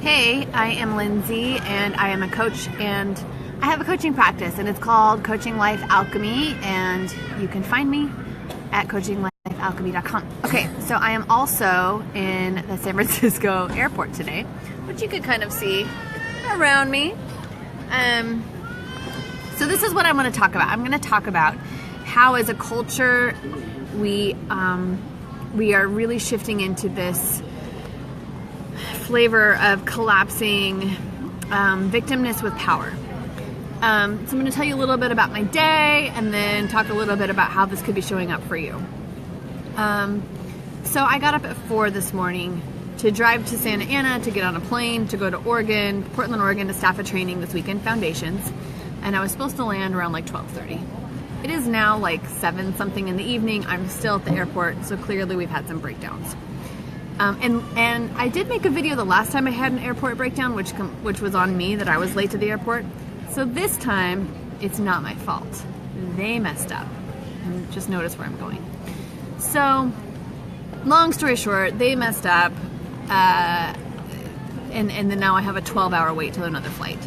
Hey, I am Lindsay and I am a coach and I have a coaching practice and it's called Coaching Life Alchemy, and you can find me at coachinglifealchemy.com. Okay, so I am also in the San Francisco airport today, which you could kind of see around me. So this is what I'm going to talk about. I'm going to talk about how as a culture we are really shifting into this flavor of collapsing victimness with power. So I'm going to tell you a little bit about my day and then talk a little bit about how this could be showing up for you. So I got up at 4 this morning to drive to Santa Ana, to get on a plane, to go to Portland, Oregon, to staff a training this weekend, Foundations. And I was supposed to land around like 12:30. It is now like 7 something in the evening. I'm still at the airport, so clearly we've had some breakdowns. And I did make a video the last time I had an airport breakdown, which was on me, that I was late to the airport. So this time, it's not my fault. They messed up. And just notice where I'm going. So, long story short, they messed up, and then now I have a 12-hour wait till another flight.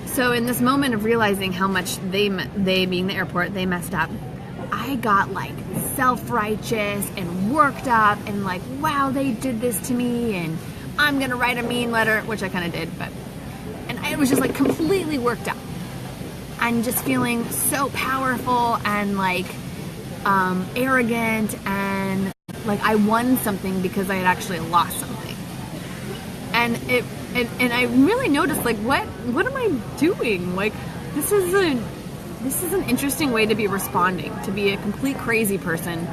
So in this moment of realizing how much they being the airport, they messed up, I got like self-righteous and worked up and like, wow, they did this to me and I'm gonna write a mean letter, which I kind of did, and I was just like completely worked up and just feeling so powerful and like arrogant and like I won something because I had actually lost something. And I really noticed, like, what am I doing? Like, this is an interesting way to be responding, to be a complete crazy person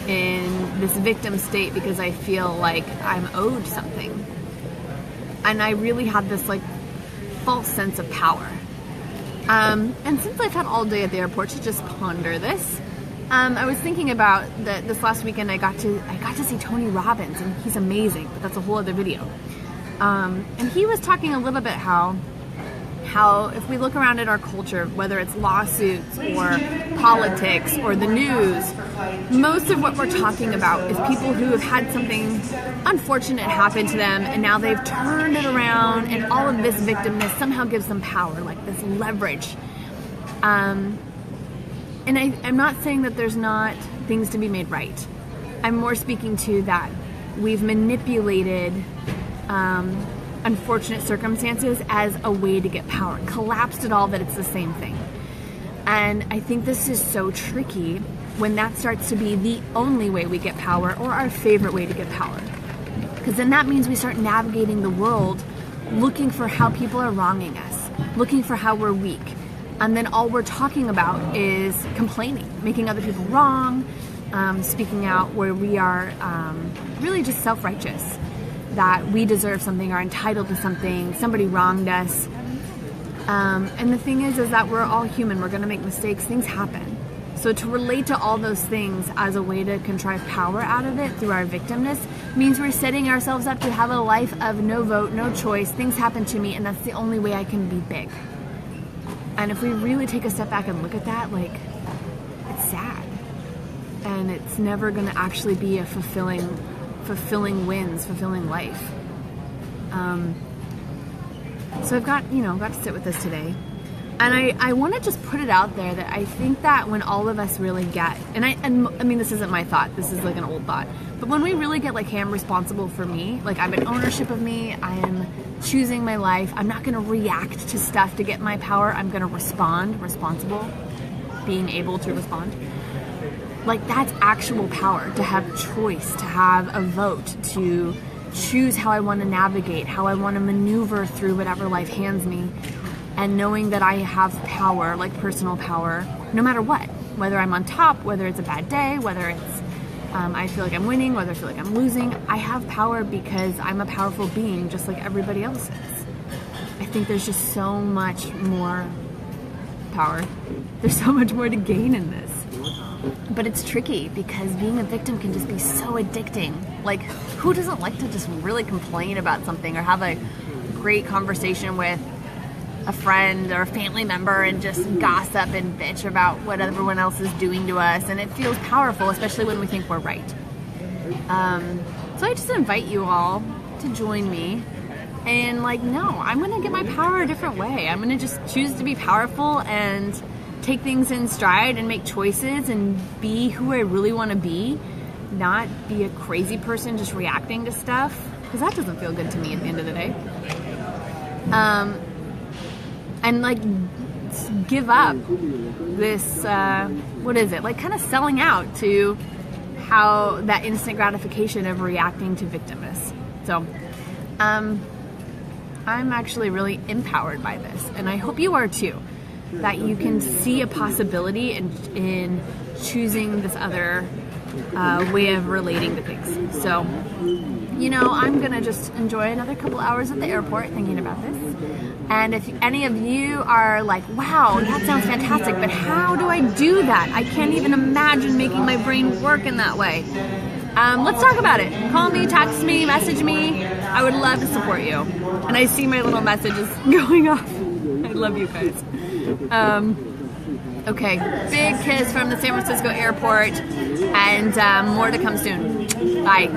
in this victim state because I feel like I'm owed something. And I really had this like false sense of power. And since I've had all day at the airport to just ponder this, I was thinking about that this last weekend I got to see Tony Robbins, and he's amazing, but that's a whole other video. And he was talking a little bit how if we look around at our culture, whether it's lawsuits or politics or the news, most of what we're talking about is people who have had something unfortunate happen to them and now they've turned it around, and all of this victimness somehow gives them power, like this leverage. And I'm not saying that there's not things to be made right. I'm more speaking to that we've manipulated unfortunate circumstances as a way to get power, collapsed it all that it's the same thing. And I think this is so tricky when that starts to be the only way we get power or our favorite way to get power. Because then that means we start navigating the world looking for how people are wronging us, looking for how we're weak. And then all we're talking about is complaining, making other people wrong, speaking out where we are really just self-righteous, that we deserve something, are entitled to something, somebody wronged us. And the thing is that we're all human, we're gonna make mistakes, things happen. So to relate to all those things as a way to contrive power out of it through our victimness means we're setting ourselves up to have a life of no vote, no choice, things happen to me, and that's the only way I can be big. And if we really take a step back and look at that, like, it's sad. And it's never gonna actually be a fulfilling wins, fulfilling life. So I've got to sit with this today. And I want to just put it out there that I think that when all of us really get, and I mean, this isn't my thought, this is like an old thought, but when we really get like, hey, I'm responsible for me, like I'm in ownership of me, I am choosing my life, I'm not going to react to stuff to get my power, I'm going to respond, responsible, being able to respond. Like, that's actual power, to have choice, to have a vote, to choose how I want to navigate, how I want to maneuver through whatever life hands me, and knowing that I have power, like personal power, no matter what, whether I'm on top, whether it's a bad day, whether it's I feel like I'm winning, whether I feel like I'm losing, I have power because I'm a powerful being just like everybody else is. I think there's just so much more power. There's so much more to gain in this. But it's tricky because being a victim can just be so addicting. Like, who doesn't like to just really complain about something or have a great conversation with a friend or a family member and just gossip and bitch about what everyone else is doing to us? And it feels powerful, especially when we think we're right. So I just invite you all to join me And like, no, I'm going to get my power a different way. I'm going to just choose to be powerful and take things in stride and make choices and be who I really want to be, not be a crazy person just reacting to stuff, because that doesn't feel good to me at the end of the day. And like give up this, what is it? Like kind of selling out to how that instant gratification of reacting to victimness. So, I'm actually really empowered by this, and I hope you are too, that you can see a possibility in choosing this other way of relating to things. So, you know, I'm going to just enjoy another couple hours at the airport thinking about this. And if any of you are like, wow, that sounds fantastic, but how do I do that? I can't even imagine making my brain work in that way. Let's talk about it. Call me, text me, message me. I would love to support you. And I see my little messages going off. I love you guys. Okay, big kiss from the San Francisco airport, and more to come soon. Bye.